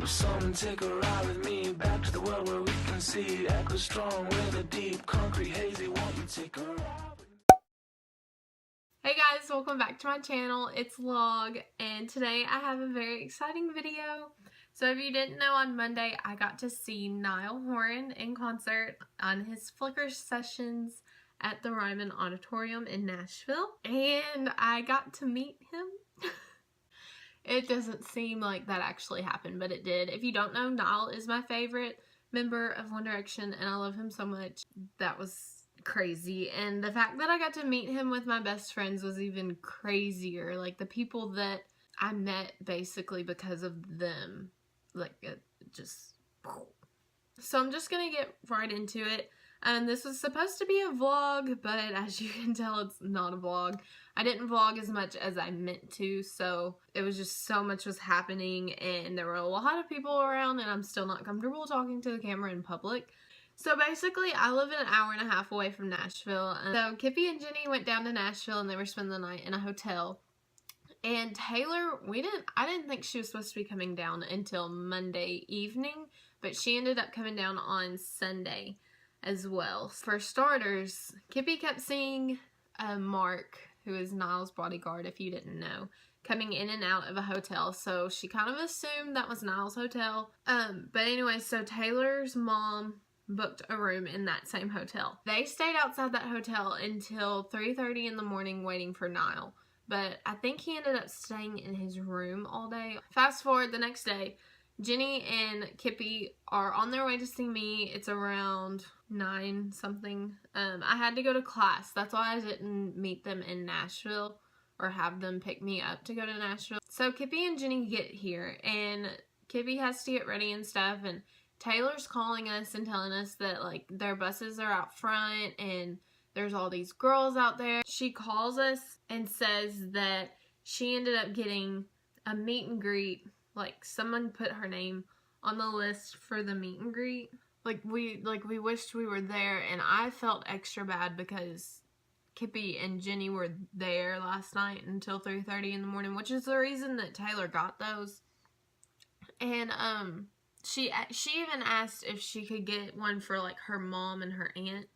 Will someone take a ride with me back to the world where we can see echo strong with a deep concrete hazy? Won't you take a ride with me? Hey guys, welcome back to my channel. It's Log, and today I have a very exciting video. So if you didn't know, on Monday I got to see NIALL HORAN in concert on his Flickr sessions at the Ryman Auditorium in Nashville, and I got to meet him. It doesn't seem like that actually happened, but it did. If you don't know, NIALL is my favorite member of One Direction, and I love him so much. That was crazy, and the fact that I got to meet him with my best friends was even crazier. Like, the people that I met basically because of them, like, it just... So I'm just gonna get right into it. And this was supposed to be a vlog, but as you can tell, it's not a vlog. I didn't vlog as much as I meant to, so it was just so much was happening, and there were a lot of people around, and I'm still not comfortable talking to the camera in public. So basically, I live an hour and a half away from Nashville, and so Kippy and Jenny went down to Nashville, and they were spending the night in a hotel. And Taylor, I didn't think she was supposed to be coming down until Monday evening, but she ended up coming down on Sunday as well. For starters, Kippy kept seeing Mark, who is NIALL's bodyguard, if you didn't know, coming in and out of a hotel, so she kind of assumed that was NIALL's hotel. But anyway, so Taylor's mom booked a room in that same hotel. They stayed outside that hotel until 3:30 in the morning waiting for NIALL, but I think he ended up staying in his room all day. Fast forward the next day, Jenny and Kippy are on their way to see me. It's around 9 something. I had to go to class. That's why I didn't meet them in Nashville or have them pick me up to go to Nashville. So Kippy and Jenny get here, and Kippy has to get ready and stuff, and Taylor's calling us and telling us that, like, their buses are out front and there's all these girls out there. She calls us and says that she ended up getting a meet and greet. Like, someone put her name on the list for the meet and greet. Like, we wished we were there, and I felt extra bad because Kippy and Jenny were there last night until 3:30 in the morning, which is the reason that Taylor got those. And she even asked if she could get one for, like, her mom and her aunt,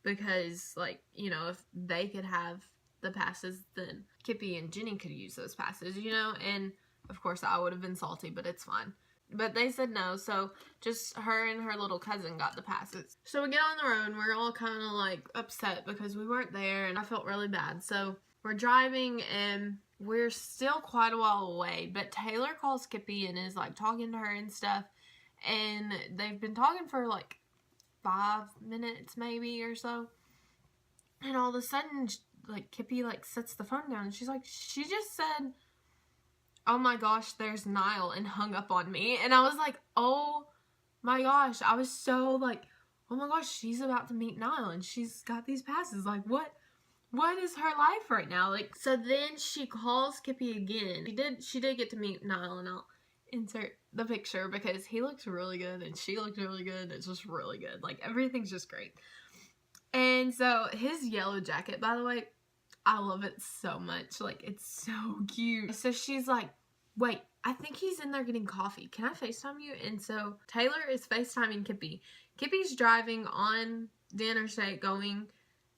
because, like, you know, if they could have the passes, then Kippy and Jenny could use those passes, you know. And of course I would have been salty, but it's fine. But they said no, so just her and her little cousin got the passes. So we get on the road, and we're all kind of, like, upset because we weren't there, and I felt really bad. So we're driving, and we're still quite a while away, but Taylor calls Kippy and is, like, talking to her and stuff, and they've been talking for, like, 5 minutes maybe or so, and all of a sudden, like, Kippy, like, sets the phone down, and she's like, she just said, "Oh my gosh, there's NIALL," and hung up on me. And I was like, oh my gosh. I was so like, oh my gosh, she's about to meet NIALL and she's got these passes. Like, what is her life right now? Like, so then she calls Kippy again. She did get to meet NIALL, and I'll insert the picture because he looks really good and she looks really good. It's just really good. Like, everything's just great. And so his yellow jacket, by the way, I love it so much. Like, it's so cute. So she's like, wait, I think he's in there getting coffee. Can I FaceTime you? And so Taylor is FaceTiming Kippy. Kippy's driving on the interstate going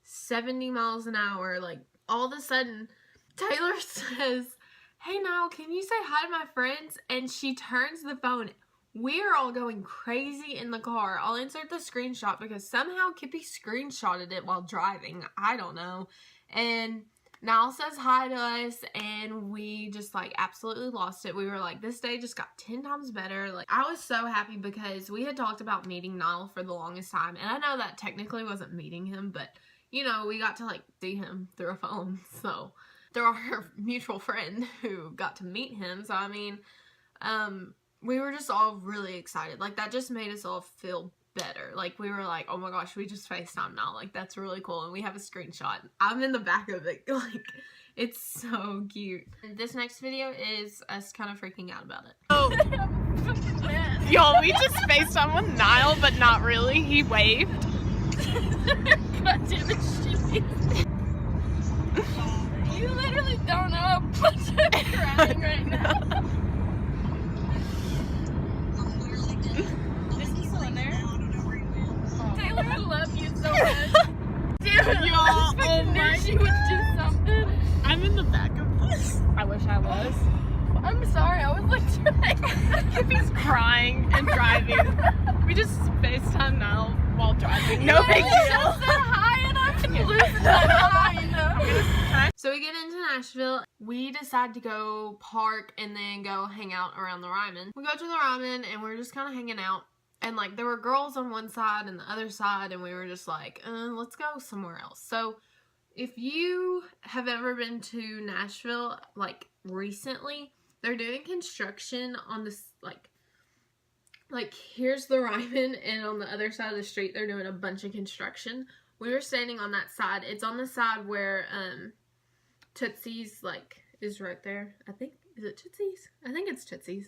70 miles an hour. Like, all of a sudden, Taylor says, "Hey, NIALL, can you say hi to my friends?" And she turns the phone. We're all going crazy in the car. I'll insert the screenshot because somehow Kippy screenshotted it while driving. I don't know. And NIALL says hi to us, and we just, like, absolutely lost it. We were like, this day just got 10 times better. Like, I was so happy because we had talked about meeting NIALL for the longest time, and I know that technically wasn't meeting him, but, you know, we got to, like, see him through a phone. So they're our mutual friend who got to meet him. So, I mean, we were just all really excited. Like, that just made us all feel better. Like, we were like, oh my gosh, we just FaceTime now. Like, that's really cool. And we have a screenshot. I'm in the back of it. Like, it's so cute. And this next video is us kind of freaking out about it. Oh, y'all, we just FaceTime with NIALL, but not really. He waved. God damn it, shit. You literally don't know how much I'm crying right now. Kippy's crying and driving. We just FaceTime Niall while driving. No big deal. Just said hi and I'm losing my mind. So we get into Nashville. We decide to go park and then go hang out around the Ryman. We go to the Ryman and we're just kind of hanging out. And like there were girls on one side and the other side, and we were just like, let's go somewhere else. So if you have ever been to Nashville, like recently, they're doing construction on this, like here's the Ryman, and on the other side of the street, they're doing a bunch of construction. We were standing on that side. It's on the side where, Tootsie's, like, is right there. I think, is it Tootsie's? I think it's Tootsie's.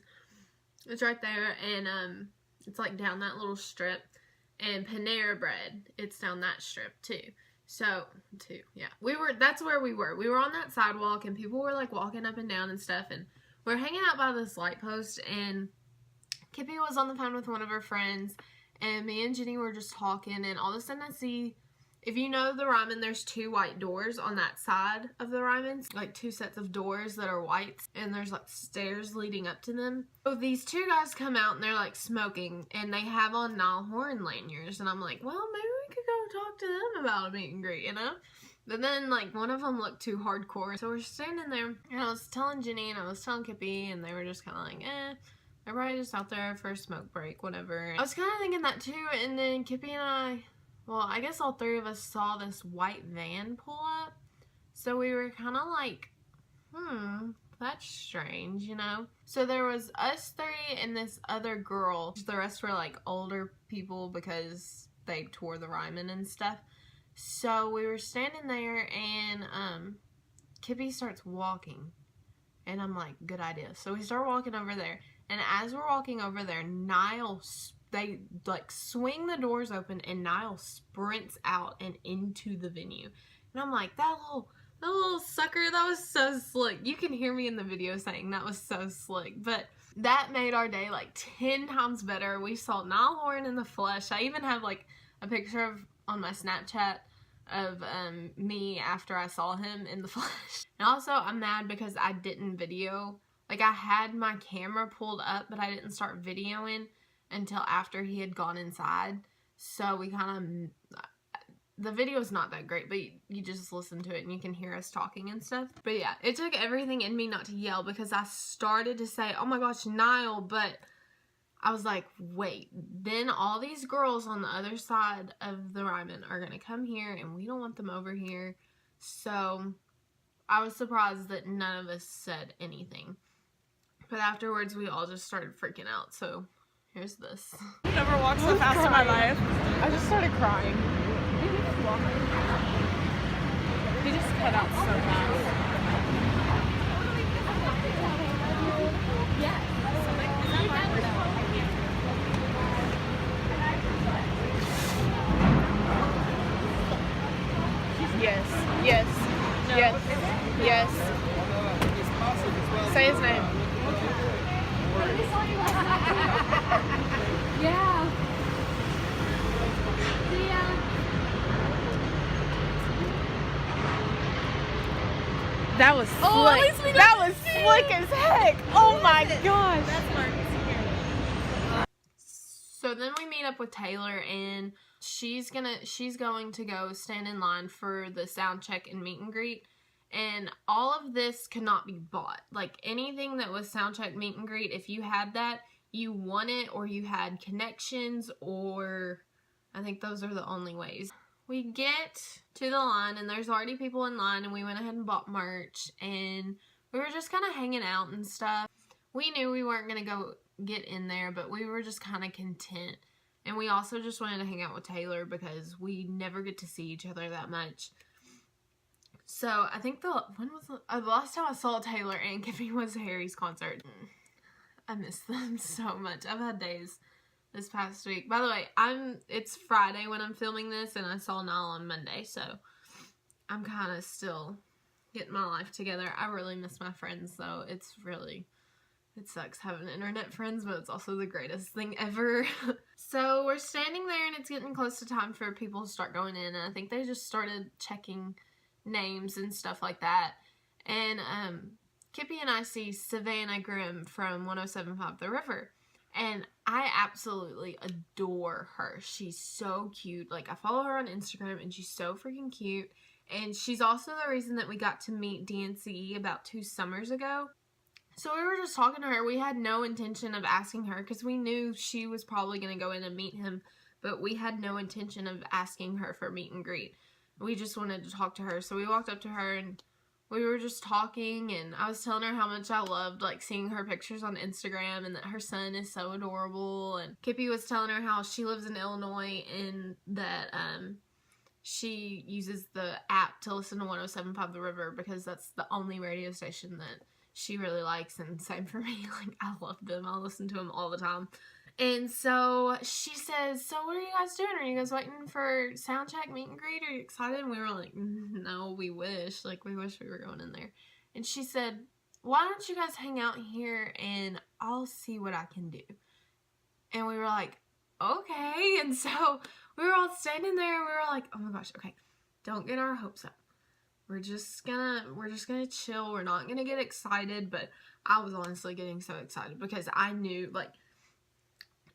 It's right there, and, it's, like, down that little strip. And Panera Bread, it's down that strip, too. So, yeah. That's where we were. We were on that sidewalk, and people were, like, walking up and down and stuff, and we were hanging out by this light post, and Kippy was on the phone with one of her friends, and me and Jenny were just talking, and all of a sudden I see, if you know the Ryman, there's 2 white doors on that side of the Ryman, like 2 sets of doors that are white, and there's like stairs leading up to them. So these 2 guys come out and they're like smoking, and they have on NIALL HORAN lanyards, and I'm like, well, maybe we could go talk to them about a meet and greet, you know? But then like one of them looked too hardcore, so we're standing there, and I was telling Jenny and I was telling Kippy, and they were just kind of like, they're probably just out there for a smoke break, whatever. I was kind of thinking that too, and then Kippy and I, well, I guess all 3 of us saw this white van pull up. So we were kind of like, that's strange, you know? So there was us 3 and this other girl. The rest were like older people because they toured the Ryman and stuff. So we were standing there, and Kippy starts walking. And I'm like, good idea. So we start walking over there. And as we're walking over there, Niall, they like swing the doors open, and Niall sprints out and into the venue. And I'm like, that little sucker, that was so slick. You can hear me in the video saying that was so slick. But that made our day like 10 times better. We saw NIALL HORAN in the flesh. I even have like a picture of on my Snapchat of me after I saw him in the flesh. And also I'm mad because I didn't video. Like, I had my camera pulled up, but I didn't start videoing until after he had gone inside. So we kind of, the video's not that great, but you just listen to it and you can hear us talking and stuff. But yeah, it took everything in me not to yell, because I started to say, oh my gosh, Niall, but I was like, wait, then all these girls on the other side of the Ryman are going to come here, and we don't want them over here. So I was surprised that none of us said anything. But afterwards, we all just started freaking out, so here's this. I've never walked so fast in my life. I just started crying. He just cut out so fast. Yes, yes, yes, yes. Say his name. Yeah. That was slick. That was slick as heck. Oh my gosh. That's Marcus. So then we meet up with Taylor, and she's going to go stand in line for the sound check and meet and greet. And all of this could not be bought. Like, anything that was sound check, meet and greet, if you had that, you won it, or you had connections, or I think those are the only ways. We get to the line, and there's already people in line, and we went ahead and bought merch, and we were just kind of hanging out and stuff. We knew we weren't going to go get in there, but we were just kind of content. And we also just wanted to hang out with Taylor because we never get to see each other that much. So I think the last time I saw Taylor and Kippy was Harry's concert. I miss them so much. I've had days this past week. By the way, it's Friday when I'm filming this, and I saw Niall on Monday, so I'm kind of still getting my life together. I really miss my friends, though. It sucks having internet friends, but it's also the greatest thing ever. So we're standing there, and it's getting close to time for people to start going in, and I think they just started checking names and stuff like that. And Kippy and I see Savannah Grimm from 107.5 The River. And I absolutely adore her. She's so cute. Like, I follow her on Instagram, and she's so freaking cute. And she's also the reason that we got to meet DNCE about 2 summers ago. So we were just talking to her. We had no intention of asking her because we knew she was probably going to go in and meet him. But we had no intention of asking her for a meet and greet. We just wanted to talk to her. So we walked up to her and we were just talking, and I was telling her how much I loved, like, seeing her pictures on Instagram and that her son is so adorable. And Kippy was telling her how she lives in Illinois and that she uses the app to listen to 107.5 The River because that's the only radio station that she really likes, and same for me. Like, I love them. I listen to them all the time. And so she says, so what are you guys doing? Are you guys waiting for sound check, meet and greet? Are you excited? And we were like, no, we wish. Like, we wish we were going in there. And she said, why don't you guys hang out here and I'll see what I can do. And we were like, okay. And so we were all standing there and we were like, oh my gosh, okay, don't get our hopes up. We're just gonna chill. We're not gonna get excited. But I was honestly getting so excited because I knew, like,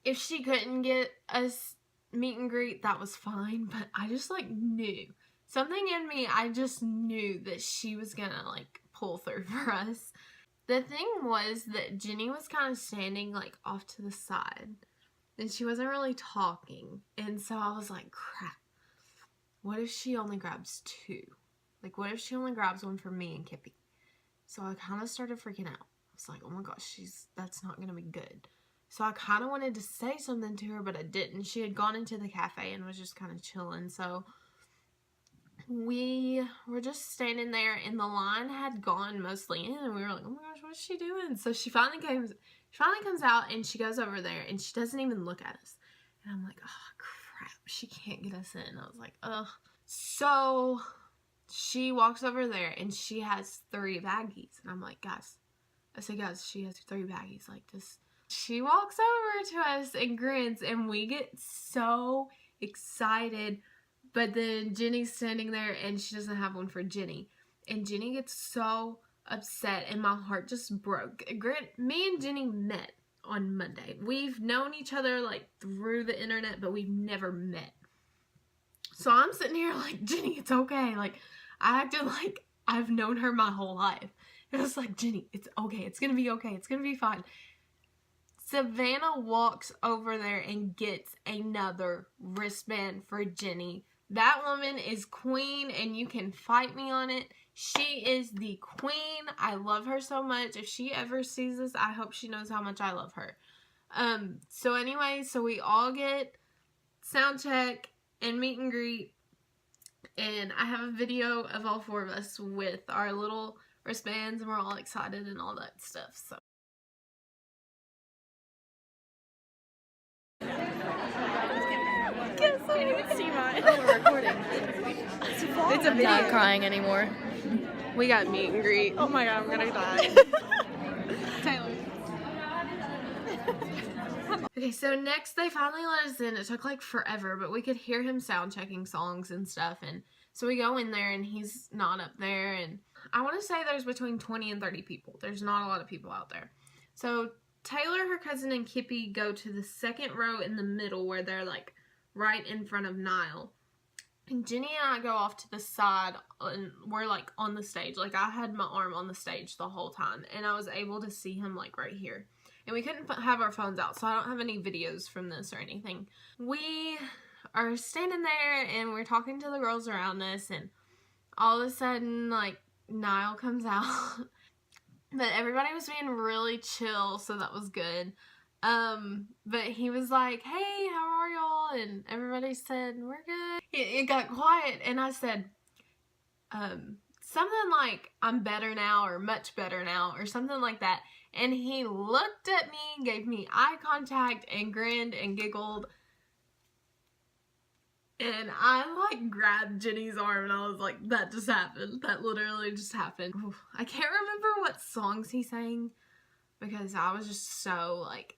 if she couldn't get us meet and greet, that was fine. But I just, like, knew. Something in me, I just knew that she was gonna, like, pull through for us. The thing was that Jenny was kind of standing, like, off to the side. And she wasn't really talking. And so I was like, crap. What if she only grabs 2? Like, what if she only grabs one for me and Kippy? So I kind of started freaking out. I was like, oh my gosh, that's not going to be good. So I kind of wanted to say something to her, but I didn't. She had gone into the cafe and was just kind of chilling. So we were just standing there, and the line had gone mostly in, and we were like, oh my gosh, what's she doing? So she finally comes out, and she goes over there, and she doesn't even look at us. And I'm like, oh crap, she can't get us in. I was like, ugh. So she walks over there, and she has 3 baggies. And I'm like, guys, she has 3 baggies. Like, this. She walks over to us and grins, and we get so excited. But then Jenny's standing there, and she doesn't have one for Jenny. And Jenny gets so upset, and my heart just broke. Me and Jenny met on Monday. We've known each other, like, through the internet, but we've never met. So I'm sitting here like, Jenny, it's okay. Like, I acted like I've known her my whole life. It was like, Jenny, it's okay. It's going to be okay. It's going to be fine. Savannah walks over there and gets another wristband for Jenny. That woman is queen, and you can fight me on it. She is the queen. I love her so much. If she ever sees this, I hope she knows how much I love her. So anyway, so we all get sound check and meet and greet. And I have a video of all 4 of us with our little wristbands, and we're all excited and all that stuff. So. Can't even see mine. Oh, we're recording. It's a video. I'm not crying anymore. We got meet and greet. Oh my god, I'm gonna die. Taylor. Okay, so next they finally let us in. It took like forever, but we could hear him sound checking songs and stuff. And so we go in there, and he's not up there. And I want to say there's between 20 and 30 people. There's not a lot of people out there. So Taylor, her cousin, and Kippy go to the 2nd row in the middle where they're like right in front of Niall. And Jenny and I go off to the side, and we're like on the stage. Like, I had my arm on the stage the whole time, and I was able to see him like right here. And we couldn't have our phones out, so I don't have any videos from this or anything. We are standing there, and we're talking to the girls around us, and all of a sudden, like, Niall comes out. But everybody was being really chill, so that was good. But he was like, hey, how are y'all? And everybody said, we're good. It got quiet, and I said, something like, I'm better now, or much better now, or something like that. And he looked at me, gave me eye contact, and grinned and giggled. And I, like, grabbed Jenny's arm, and I was like, that just happened. That literally just happened. Oof. I can't remember what songs he sang, because I was just so, like,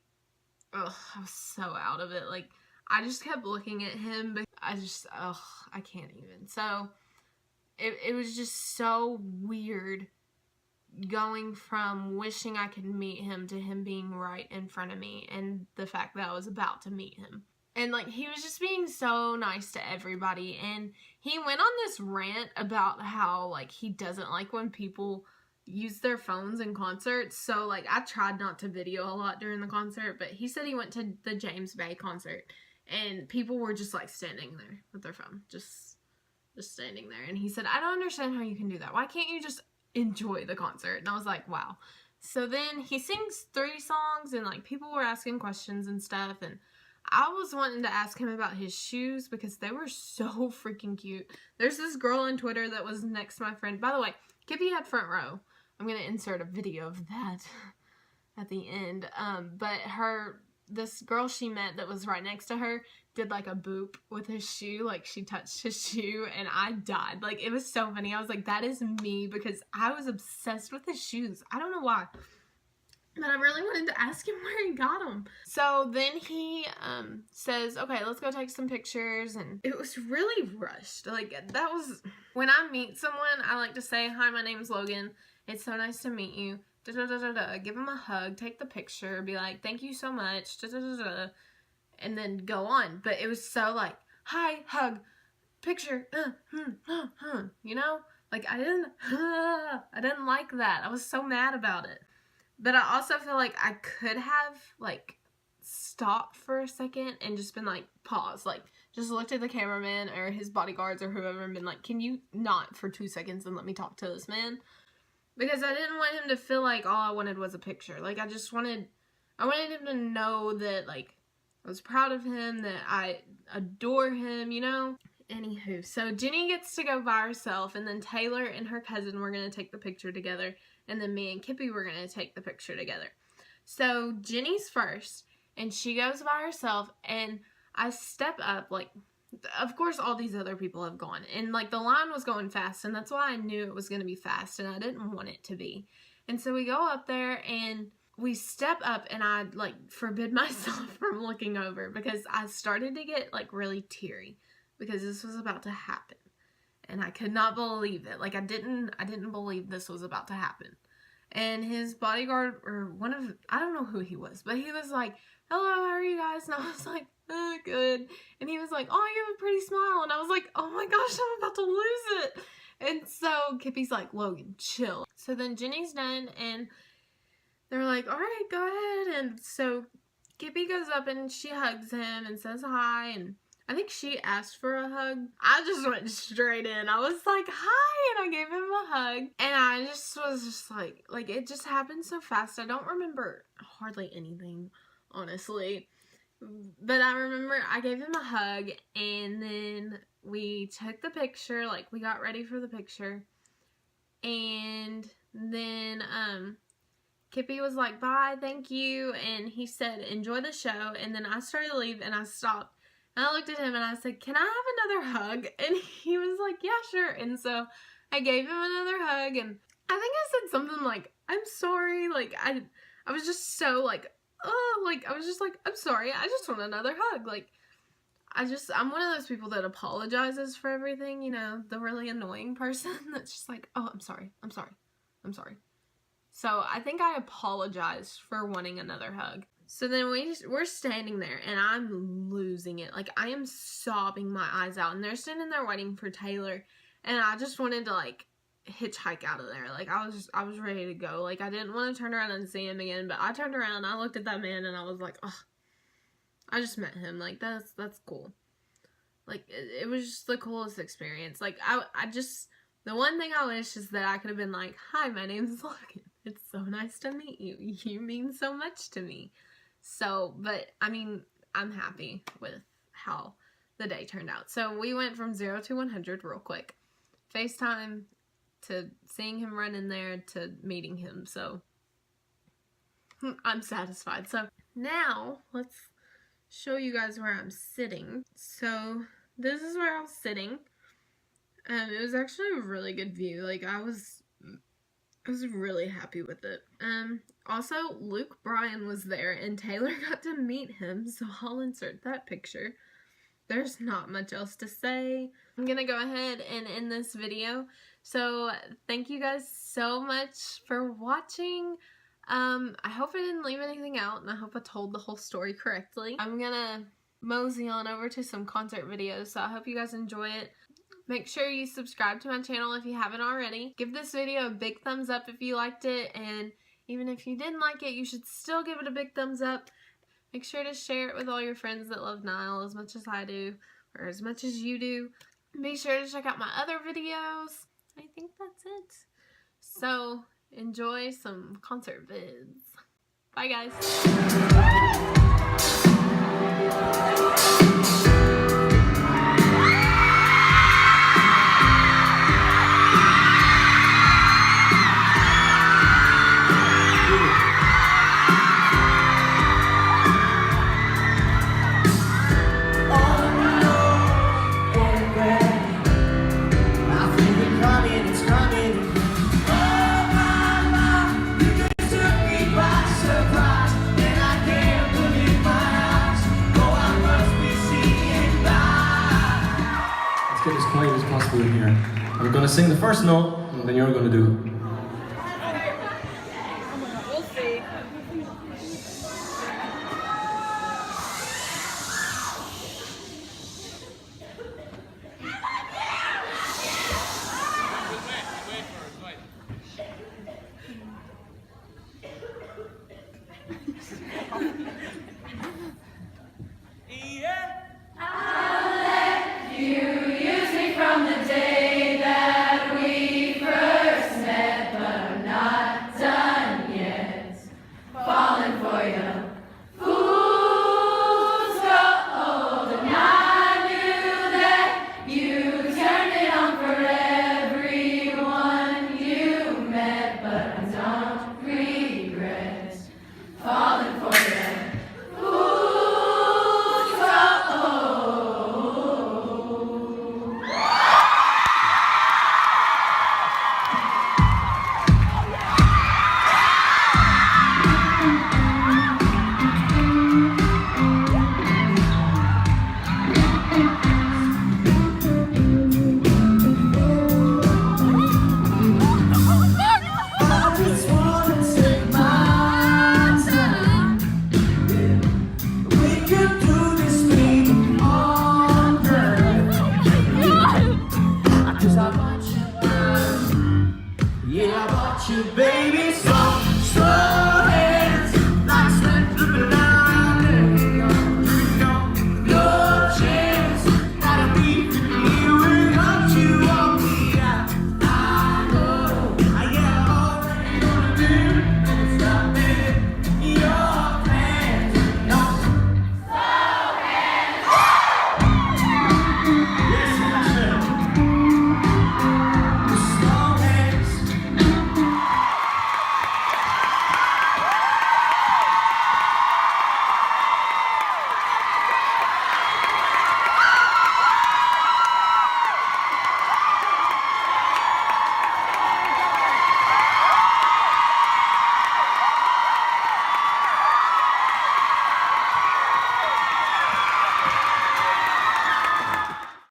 ugh, I was so out of it. Like, I just kept looking at him, but I just, ugh, I can't even. So, it was just so weird going from wishing I could meet him to him being right in front of me, and the fact that I was about to meet him. And, like, he was just being so nice to everybody, and he went on this rant about how, like, he doesn't like when people use their phones in concerts. So, like, I tried not to video a lot during the concert, but he said he went to the James Bay concert, and people were just, like, standing there with their phone, just standing there. And he said, I don't understand how you can do that. Why can't you just enjoy the concert? And I was like, wow. So then he sings 3 songs, and, like, people were asking questions and stuff, and I was wanting to ask him about his shoes because they were so freaking cute. There's this girl on Twitter that was next to my friend. By the way, Kippy had front row. I'm going to insert a video of that at the end. But this girl she met that was right next to her did like a boop with his shoe. Like, she touched his shoe, and I died. Like, it was so funny. I was like, that is me, because I was obsessed with his shoes. I don't know why, but I really wanted to ask him where he got them. So then he says, okay, let's go take some pictures. And it was really rushed. Like, that was, when I meet someone, I like to say, hi, my name's Logan. It's so nice to meet you. Give him a hug, take the picture, be like, thank you so much, and then go on. But it was so like, hi, hug, picture, you know? Like, I didn't like that. I was so mad about it. But I also feel like I could have, like, stopped for a second and just been like, pause, like, just looked at the cameraman or his bodyguards or whoever and been like, can you not for 2 seconds and let me talk to this man? Because I didn't want him to feel like all I wanted was a picture. Like, I wanted him to know that, like, I was proud of him, that I adore him, you know? Anywho, so Jenny gets to go by herself, and then Taylor and her cousin were going to take the picture together, and then me and Kippy were going to take the picture together. So Jenny's first, and she goes by herself, and I step up, like, of course all these other people have gone, and like the line was going fast, and that's why I knew it was going to be fast, and I didn't want it to be. And so we go up there and we step up, and I like forbid myself from looking over because I started to get like really teary because this was about to happen, and I could not believe it. Like, I didn't believe this was about to happen. And his bodyguard, or I don't know who he was, but he was like, hello, how are you guys? And I was like, good. And he was like, oh, you have a pretty smile. And I was like, oh my gosh, I'm about to lose it. And so Kippy's like, Logan, chill. So then Jenny's done, and they're like, all right, go ahead. And so Kippy goes up and she hugs him and says hi, and I think she asked for a hug. I just went straight in. I was like, hi, and I gave him a hug. And I just was just like it just happened so fast. I don't remember hardly anything, honestly. But I remember I gave him a hug, and then we took the picture. Like, we got ready for the picture. And then Kippy was like, bye, thank you. And he said, enjoy the show. And then I started to leave, and I stopped. And I looked at him and I said, can I have another hug? And he was like, yeah, sure. And so I gave him another hug, and I think I said something like, I'm sorry. Like, I was just so like, oh, like, I was just like, I'm sorry. I just want another hug. Like, I'm one of those people that apologizes for everything, you know, the really annoying person that's just like, oh, I'm sorry. So I think I apologized for wanting another hug. So then we're standing there, and I'm losing it. Like, I am sobbing my eyes out, and they're standing there waiting for Taylor, and I just wanted to, like, hitchhike out of there. Like, I was ready to go. Like, I didn't want to turn around and see him again, but I turned around, I looked at that man, and I was like, oh, I just met him. Like, that's cool. Like, it was just the coolest experience. Like, I just, the one thing I wish is that I could have been like, hi, my name's Logan. It's so nice to meet you. You mean so much to me. So, but, I mean, I'm happy with how the day turned out. So, we went from 0 to 100 real quick. FaceTime to seeing him run in there to meeting him. So, I'm satisfied. So, now, let's show you guys where I'm sitting. So, this is where I was sitting. It was actually a really good view. Like, I was really happy with it. Also, Luke Bryan was there, and Taylor got to meet him, so I'll insert that picture. There's not much else to say. I'm gonna go ahead and end this video. So thank you guys so much for watching. I hope I didn't leave anything out, and I hope I told the whole story correctly. I'm gonna mosey on over to some concert videos, so I hope you guys enjoy it. Make sure you subscribe to my channel if you haven't already. Give this video a big thumbs up if you liked it, and even if you didn't like it, you should still give it a big thumbs up. Make sure to share it with all your friends that love Niall as much as I do, or as much as you do. Be sure to check out my other videos. I think that's it. So, enjoy some concert vids. Bye, guys. Get as quiet as possible in here. I'm going to sing the first note, and then you're going to do